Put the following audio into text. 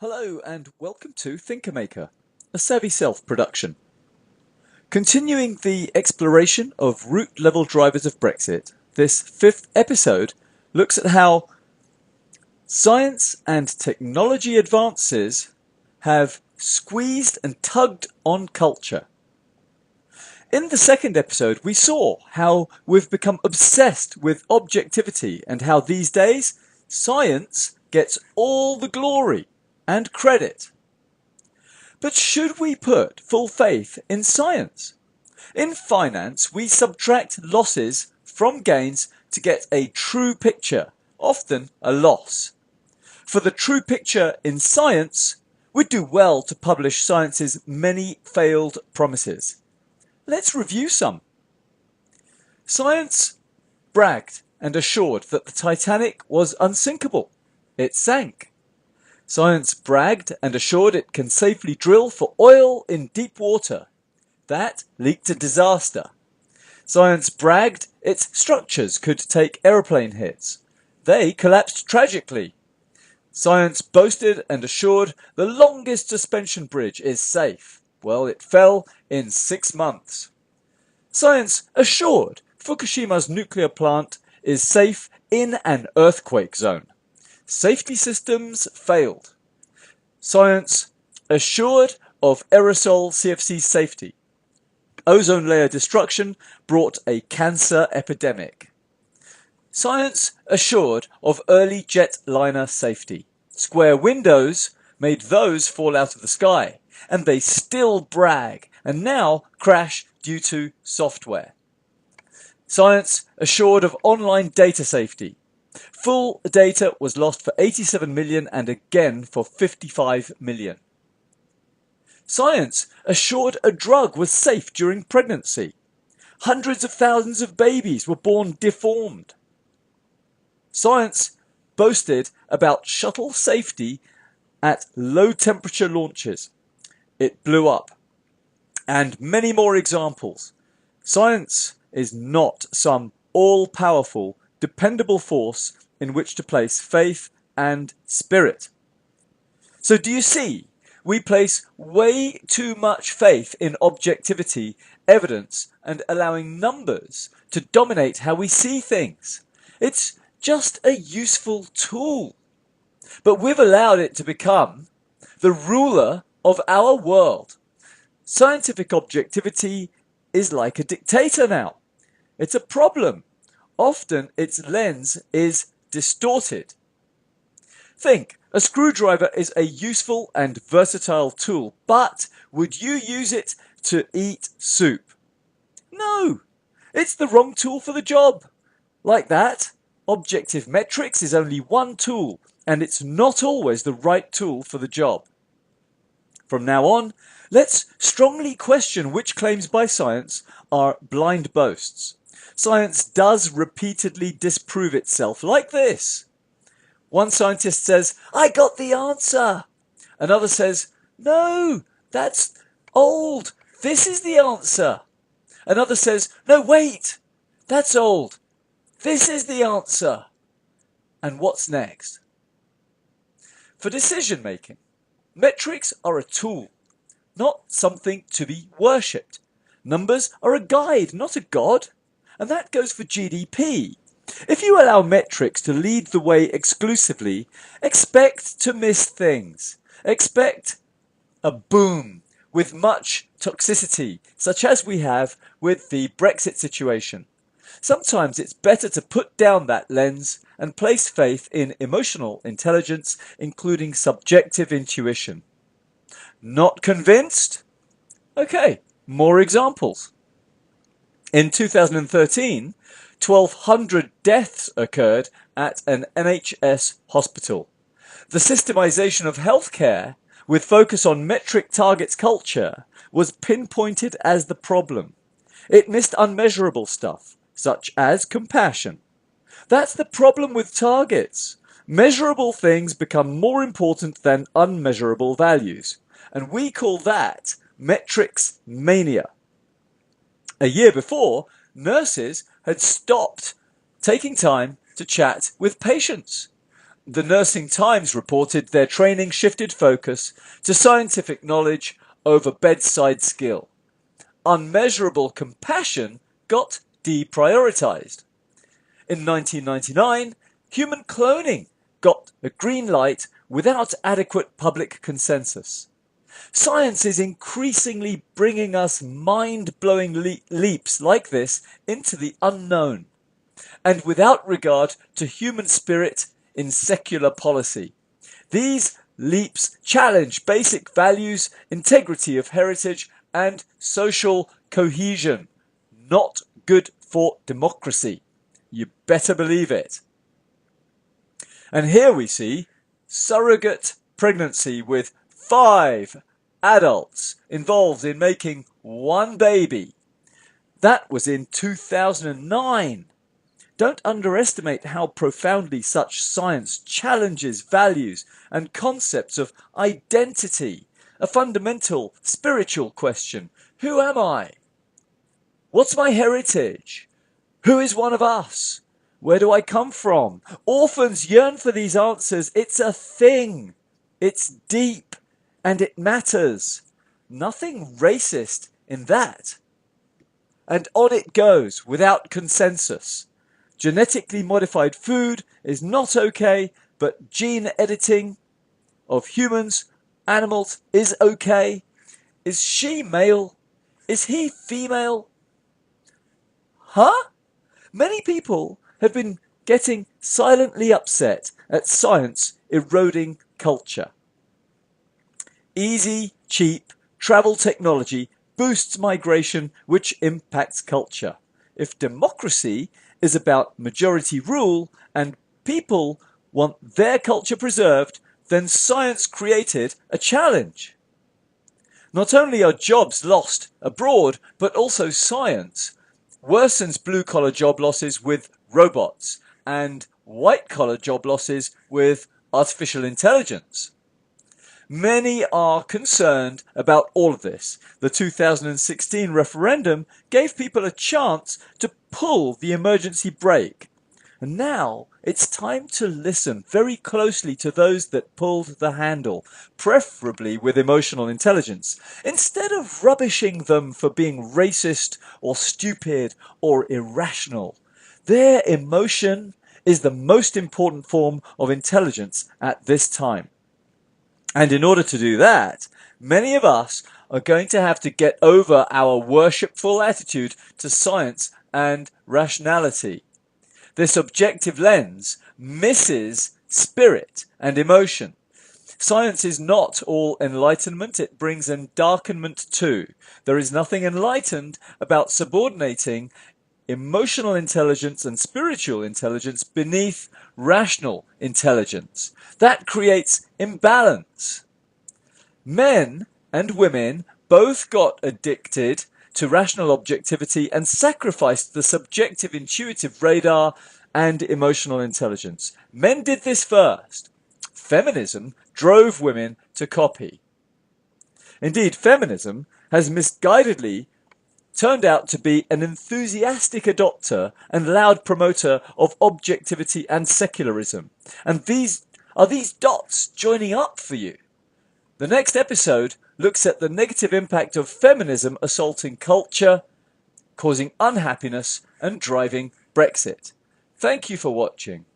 Hello and welcome to Thinker Maker, a Savvy Self production. Continuing the exploration of root level drivers of Brexit, this fifth episode looks at how science and technology advances have squeezed and tugged on culture. In the second episode, we saw how we've become obsessed with objectivity and how these days science gets all the glory and credit. But should we put full faith in science? In finance, we subtract losses from gains to get a true picture, often a loss. For the true picture in science, we'd do well to publish science's many failed promises. Let's review some. Science bragged and assured that the Titanic was unsinkable. It sank. Science bragged and assured it can safely drill for oil in deep water. That leaked to disaster. Science bragged its structures could take aeroplane hits. They collapsed tragically. Science boasted and assured the longest suspension bridge is safe. Well, it fell in 6 months. Science assured Fukushima's nuclear plant is safe in an earthquake zone. Safety systems failed. Science assured of aerosol CFC safety. Ozone layer destruction brought a cancer epidemic. Science assured of early jetliner safety. Square windows made those fall out of the sky, and they still brag and now crash due to software. Science assured of online data safety. Full data was lost for 87 million and again for 55 million. Science assured a drug was safe during pregnancy. Hundreds of thousands of babies were born deformed. Science boasted about shuttle safety at low temperature launches. It blew up. And many more examples. Science is not some all-powerful, dependable force in which to place faith and spirit. So do you see, we place way too much faith in objectivity, evidence, and allowing numbers to dominate how we see things. It's just a useful tool. But we've allowed it to become the ruler of our world. Scientific objectivity is like a dictator now. It's a problem. Often its lens is distorted. Think, a screwdriver is a useful and versatile tool, but would you use it to eat soup? No, it's the wrong tool for the job. Like that, objective metrics is only one tool, and it's not always the right tool for the job. From now on, let's strongly question which claims by science are blind boasts. Science does repeatedly disprove itself, like this. One scientist says, "I got the answer." Another says, "No, that's old. This is the answer." Another says, "No, wait, that's old. This is the answer." And what's next? For decision making, metrics are a tool, not something to be worshipped. Numbers are a guide, not a god. And that goes for GDP. If you allow metrics to lead the way exclusively, expect to miss things. Expect a boom with much toxicity, such as we have with the Brexit situation. Sometimes it's better to put down that lens and place faith in emotional intelligence, including subjective intuition. Not convinced? Okay, more examples. In 2013, 1,200 deaths occurred at an NHS hospital. The systemization of healthcare, with focus on metric targets culture, was pinpointed as the problem. It missed unmeasurable stuff, such as compassion. That's the problem with targets. Measurable things become more important than unmeasurable values, and we call that metrics mania. A year before, nurses had stopped taking time to chat with patients. the Nursing Times reported their training shifted focus to scientific knowledge over bedside skill. Unmeasurable compassion got deprioritized. In 1999, human cloning got a green light without adequate public consensus. Science is increasingly bringing us mind-blowing leaps like this into the unknown, and without regard to human spirit in secular policy. These leaps challenge basic values, integrity of heritage, and social cohesion. Not good for democracy. You better believe it. And here we see surrogate pregnancy with 5 adults involved in making one baby. That was in 2009. Don't underestimate how profoundly such science challenges values and concepts of identity, a fundamental spiritual question. Who am I? What's my heritage? Who is one of us? Where do I come from? Orphans yearn for these answers. It's a thing. It's deep and it matters. Nothing racist in that. And on it goes without consensus. Genetically modified food is not okay, but gene editing of humans, animals is okay. Is she male? Is he female? Huh? Many people have been getting silently upset at science eroding culture. Easy, cheap travel technology boosts migration, which impacts culture. If democracy is about majority rule and people want their culture preserved, then science created a challenge. Not only are jobs lost abroad, but also science worsens blue-collar job losses with robots and white-collar job losses with artificial intelligence. Many are concerned about all of this. The 2016 referendum gave people a chance to pull the emergency brake. And now it's time to listen very closely to those that pulled the handle, preferably with emotional intelligence, instead of rubbishing them for being racist or stupid or irrational. Their emotion is the most important form of intelligence at this time. And in order to do that, many of us are going to have to get over our worshipful attitude to science and rationality. This objective lens misses spirit and emotion. Science is not all enlightenment, it brings endarkenment too. There is nothing enlightened about subordinating emotional intelligence and spiritual intelligence beneath rational intelligence. That creates imbalance. Men and women both got addicted to rational objectivity and sacrificed the subjective intuitive radar and emotional intelligence. Men did this first. Feminism drove women to copy. Indeed, feminism has misguidedly turned out to be an enthusiastic adopter and loud promoter of objectivity and secularism. And these dots joining up for you? The next episode looks at the negative impact of feminism assaulting culture, causing unhappiness and driving Brexit. Thank you for watching.